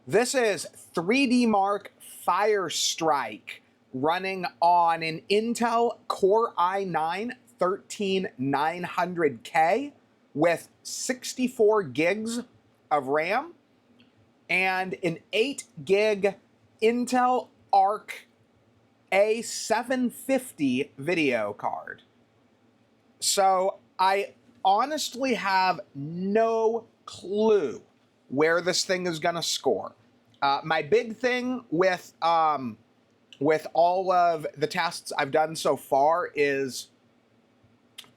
This is 3DMARK Firestrike running on an Intel Core i9 13900K with 64 gigs of RAM and an 8 gig Intel ARC A750 video card. So I honestly have no clue where this thing is going to score. My big thing with all of the tests I've done so far is,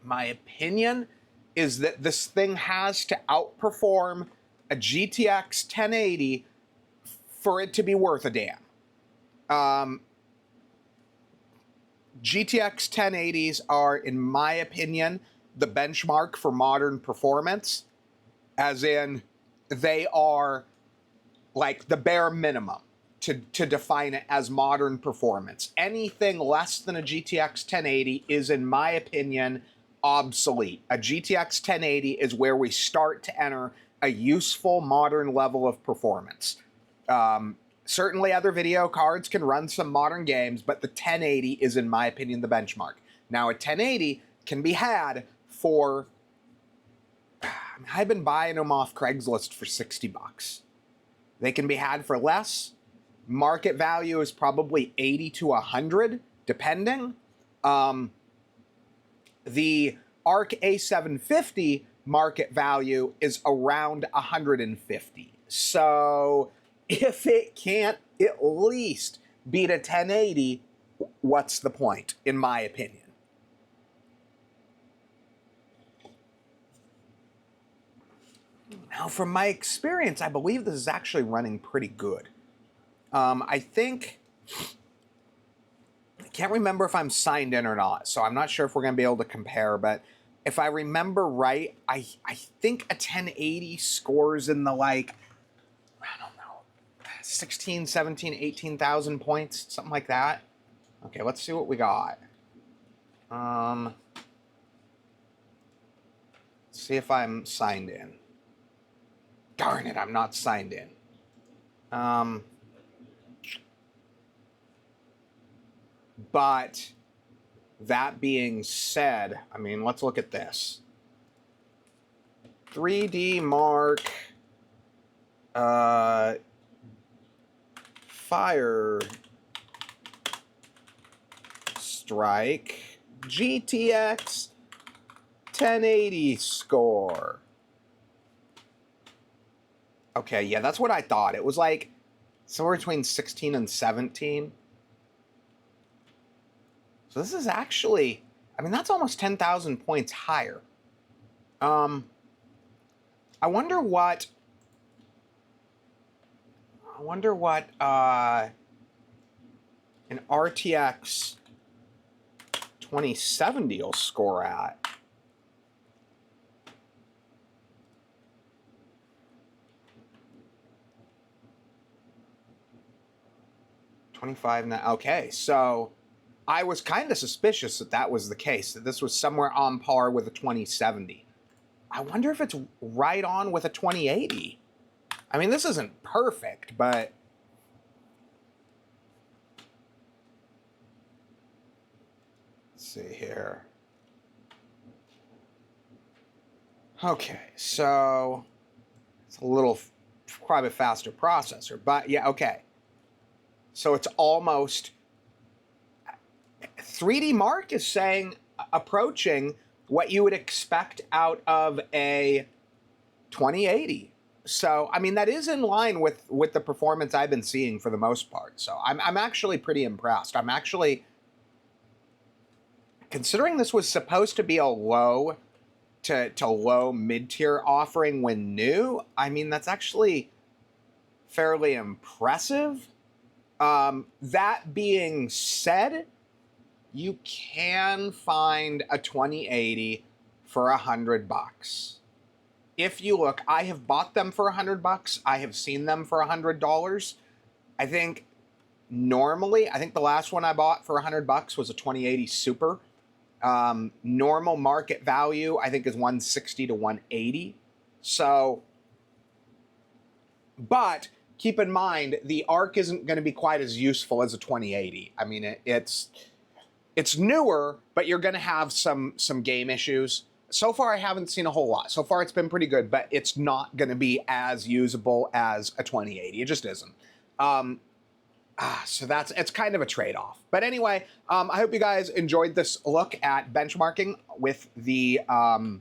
my opinion is that this thing has to outperform a GTX 1080 for it to be worth a damn. GTX 1080s are, in my opinion, the benchmark for modern performance, as in they are like the bare minimum to define it as modern performance. Anything less than a GTX 1080 is, in my opinion, obsolete. A GTX 1080 is where we start to enter a useful modern level of performance. Certainly other video cards can run some modern games, but the 1080 is, in my opinion, the benchmark. Now, a 1080 can be had for, I've been buying them off Craigslist for 60 bucks. They can be had for less. Market value is probably 80 to 100, depending. The ARC A750 market value is around 150. So if it can't at least beat a 1080, what's the point, in my opinion? Now, from my experience, I believe this is actually running pretty good. I think, I can't remember if I'm signed in or not, so I'm not sure if we're going to be able to compare, but if I remember right, I think a 1080 scores in the, like, I don't know, 16, 17, 18,000 points, something like that. Okay, let's see what we got. Let's see if I'm signed in. Darn it, I'm not signed in. But that being said, I mean, let's look at this. 3DMARK Firestrike GTX 1080 score. Okay, yeah, that's what I thought. It was like somewhere between 16 and 17. So this is actually, I mean, that's almost 10,000 points higher. I wonder what an RTX 2070 will score at. Now, okay, so I was kind of suspicious that that was the case, that this was somewhere on par with a 2070. I wonder if it's right on with a 2080. I mean, this isn't perfect, but let's see here. Okay, so it's a little, quite a bit faster processor, but yeah, okay. So it's almost, 3DMARK is saying approaching what you would expect out of a 2080. So, I mean, that is in line with the performance I've been seeing for the most part. So I'm actually pretty impressed. I'm actually, considering this was supposed to be a low to low mid-tier offering when new, I mean, that's actually fairly impressive. That being said, you can find a 2080 for $100. If you look, I have bought them for $100. I have seen them for $100. I think normally, I think the last one I bought for $100 was a 2080 Super. Normal market value, I think, is 160 to 180. So, but keep in mind the ARC isn't going to be quite as useful as a 2080. I mean, it's newer, but you're going to have some game issues. So far, I haven't seen a whole lot. So far, it's been pretty good, but it's not going to be as usable as a 2080. It just isn't. So it's kind of a trade-off. But anyway, I hope you guys enjoyed this look at benchmarking with the ARC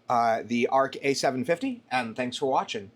A750, and thanks for watching.